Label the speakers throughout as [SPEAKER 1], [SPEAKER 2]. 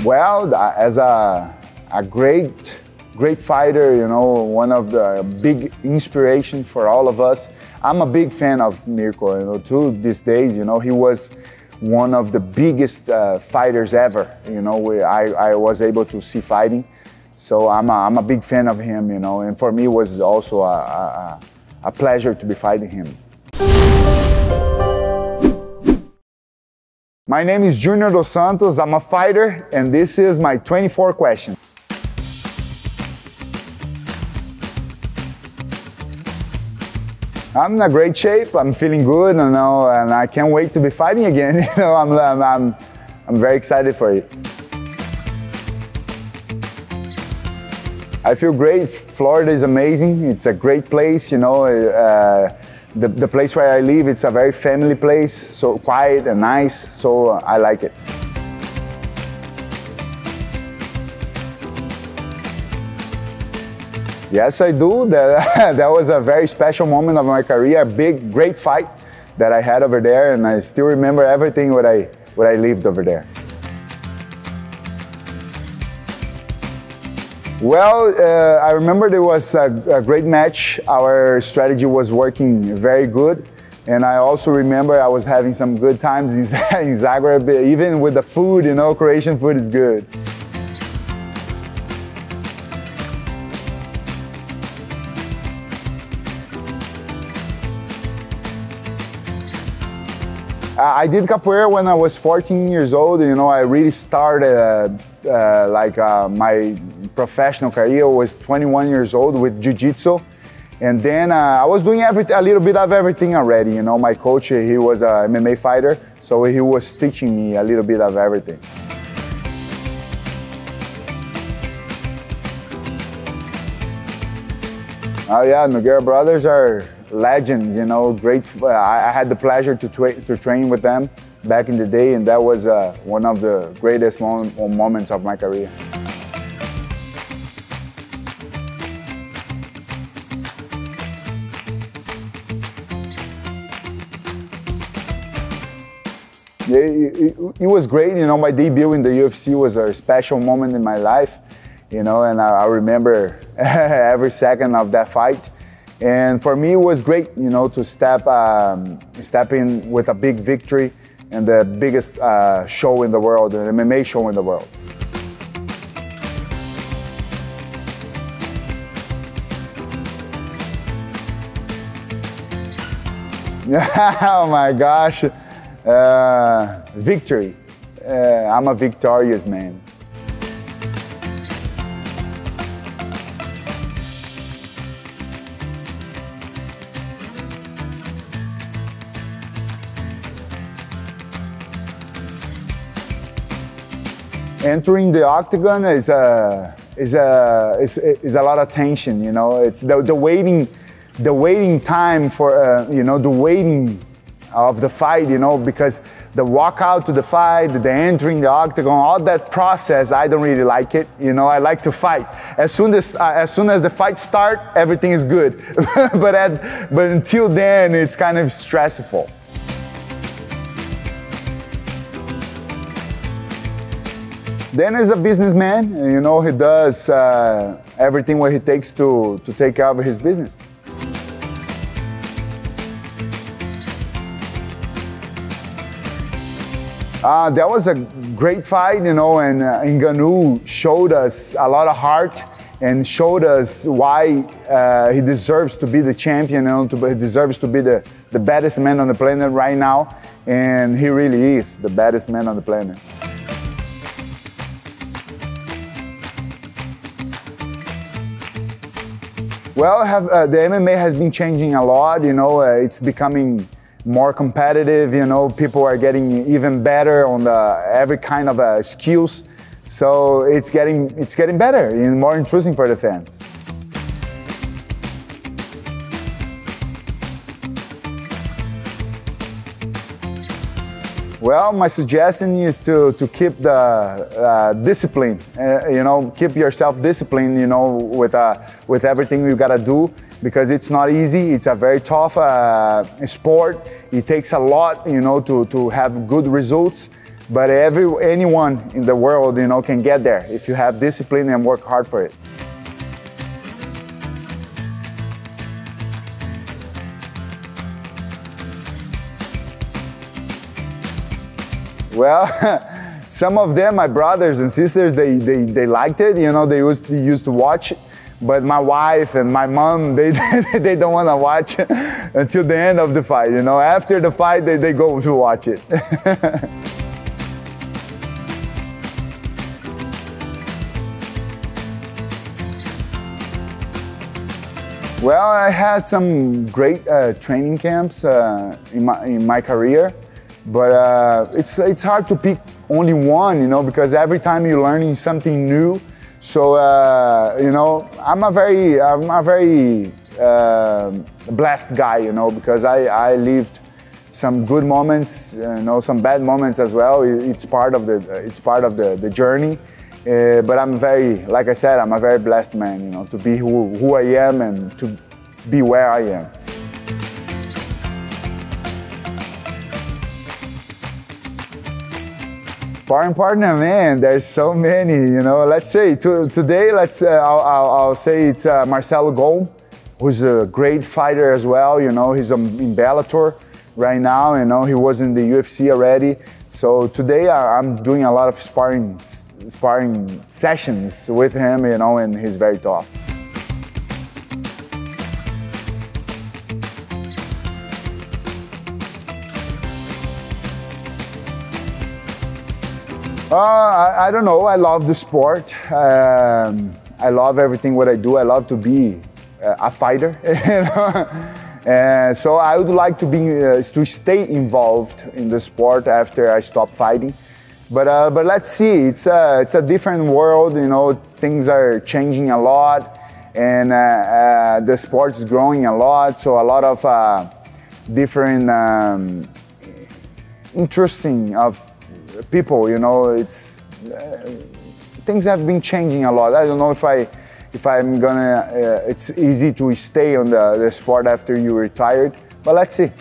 [SPEAKER 1] Well, as a great fighter, you know, one of the big inspiration for all of us. I'm a big fan of Mirko, you know, to these days, you know, he was one of the biggest fighters ever, you know, I was able to see fighting. So I'm a big fan of him, you know, and for me it was also a pleasure to be fighting him. My name is Junior Dos Santos, I'm a fighter, and this is my 24 question. I'm in a great shape, I'm feeling good, you know, and I can't wait to be fighting again. You know, I'm very excited for it. I feel great. Florida is amazing. It's a great place, you know. The place where I live, it's a very family place, so quiet and nice, so I like it. Yes, I do. That was a very special moment of my career, a great fight that I had over there, and I still remember everything what I lived over there. Well, I remember there was a great match. Our strategy was working very good. And I also remember I was having some good times in Zagreb, even with the food, you know, Croatian food is good. I did capoeira when I was 14 years old. You know, I really started my professional career was 21 years old with jiu-jitsu. And then I was doing a little bit of everything already. You know, my coach, he was a MMA fighter, so he was teaching me a little bit of everything. Oh yeah, Nogueira brothers are legends, you know, great. I had the pleasure to train with them back in the day, and that was one of the greatest moments of my career. It was great, you know, my debut in the UFC was a special moment in my life, you know, and I remember every second of that fight. And for me, it was great, you know, to step in with a big victory and the biggest show in the world, an MMA show in the world. Oh my gosh, victory. I'm a victorious man. Entering the octagon is a lot of tension, you know. It's the waiting time for you know, the waiting of the fight, you know, because the walk out to the fight, the entering the octagon, all that process, I don't really like it. You know, I like to fight. As soon as the fight start, everything is good. but until then, it's kind of stressful. Dan is a businessman, you know, he does everything what he takes to take care of his business. That was a great fight, you know, and Ngannou showed us a lot of heart and showed us why he deserves to be the champion, you know, he deserves to be the baddest man on the planet right now, and he really is the baddest man on the planet. Well, the MMA has been changing a lot, you know, it's becoming more competitive, you know, people are getting even better on every kind of skills, so it's getting better and more interesting for the fans. Well, my suggestion is to keep the discipline, you know, keep yourself disciplined, you know, with everything you gotta do, because it's not easy. It's a very tough sport. It takes a lot, you know, to have good results. but anyone in the world, you know, can get there if you have discipline and work hard for it. Well, some of them, my brothers and sisters, they liked it, you know, they used to watch. But my wife and my mom, they don't want to watch until the end of the fight, you know. After the fight, they go to watch it. Well, I had some great training camps in my career, but it's hard to pick only one, you know, because every time you're learning something new. So you know, I'm a very blessed guy, you know, because I lived some good moments, you know, some bad moments as well. It's part of the journey. But I'm like I said, I'm a very blessed man, you know, to be who I am and to be where I am. Sparring partner, man, there's so many, you know. Let's say today, I'll say it's Marcelo Golm, who's a great fighter as well. You know, he's in Bellator right now. You know, he was in the UFC already. So today I'm doing a lot of sparring sessions with him, you know, and he's very tough. I don't know, I love the sport. I love everything what I do. I love to be a fighter, you know? So I would like to stay involved in the sport after I stop fighting. But let's see, it's a different world, you know, things are changing a lot, and the sport is growing a lot, so a lot of different interesting of people, you know, things have been changing a lot. I don't know if I'm gonna, it's easy to stay on the sport after you're retired, but let's see.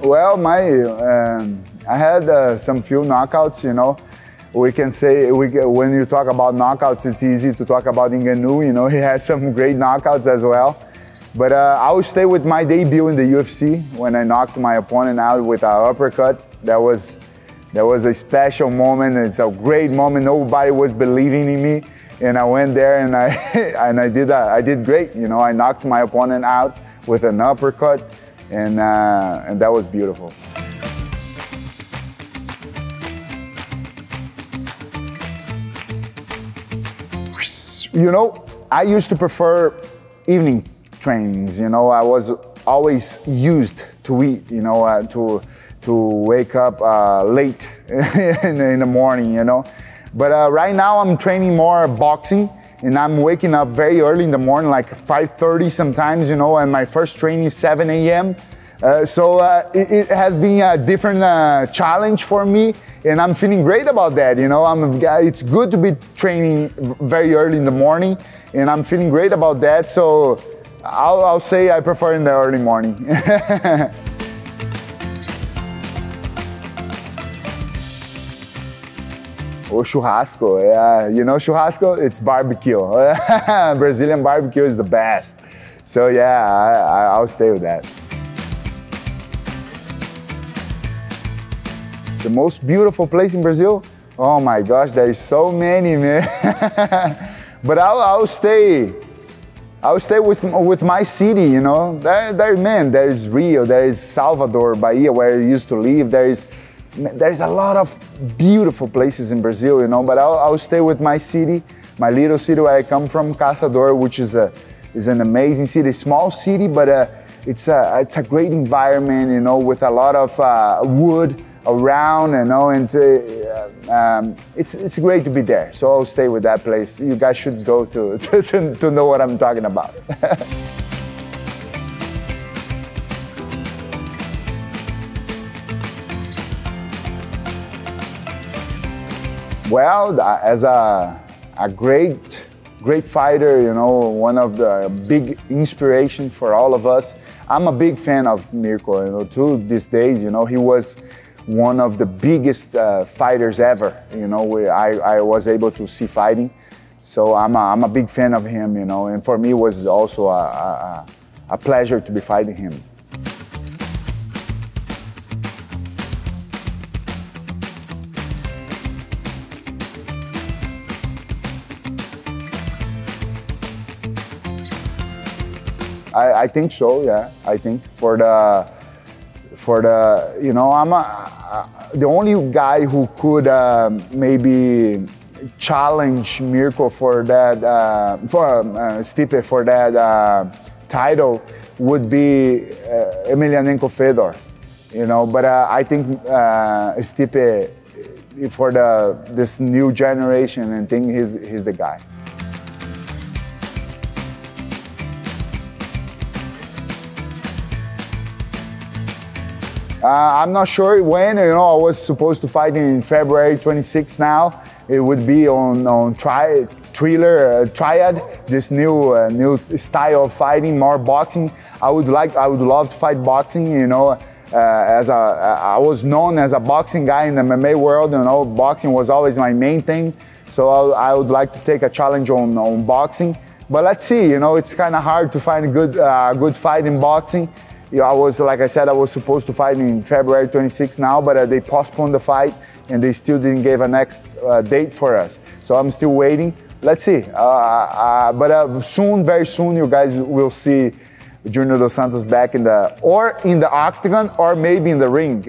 [SPEAKER 1] Well, I had some few knockouts, you know. We can say, when you talk about knockouts, it's easy to talk about Ngannou, you know, he has some great knockouts as well. But I will stay with my debut in the UFC when I knocked my opponent out with an uppercut. That was a special moment. It's a great moment. Nobody was believing in me, and I went there and I did great. You know, I knocked my opponent out with an uppercut, and that was beautiful. You know, I used to prefer evening trainings. You know, I was always used to eat, you know, to wake up late in the morning, you know. But right now I'm training more boxing, and I'm waking up very early in the morning, like 5:30 sometimes, you know, and my first training is 7 a.m. So it has been a different challenge for me, and I'm feeling great about that, you know. It's good to be training very early in the morning, and I'm feeling great about that, so I'll say I prefer in the early morning. O churrasco, yeah, you know churrasco? It's barbecue. Brazilian barbecue is the best. So yeah, I'll stay with that. The most beautiful place in Brazil? Oh my gosh, there is so many, man. But I'll stay with my city, you know. There is Rio, there is Salvador, Bahia, where I used to live. There's a lot of beautiful places in Brazil, you know. But I'll stay with my city, my little city where I come from, Caçador, which is an amazing city, small city, but it's a great environment, you know, with a lot of wood around, you know, and it's great to be there. So I'll stay with that place. You guys should go to know what I'm talking about. Well, as a a great fighter, you know, one of the big inspiration for all of us. I'm a big fan of Mirko, you know, to these days, you know, he was one of the biggest fighters ever, you know, I was able to see fighting. So I'm a big fan of him, you know, and for me it was also a pleasure to be fighting him. I think so, yeah. I think for the you know, I'm the only guy who could maybe challenge Mirko for that Stipe for that title would be Emelianenko Fedor, you know. But I think Stipe for this new generation, and think he's the guy. I'm not sure when, you know, I was supposed to fight in February 26th now. It would be on Triad, this new style of fighting, more boxing. I would love to fight boxing, you know. I was known as a boxing guy in the MMA world, you know, boxing was always my main thing. So I would like to take a challenge on boxing. But let's see, you know, it's kind of hard to find a good fight in boxing. You know, like I said, I was supposed to fight in February 26th now, but they postponed the fight and they still didn't give a next date for us. So I'm still waiting. Let's see. But soon, very soon, you guys will see Junior Dos Santos back in the octagon or maybe in the ring.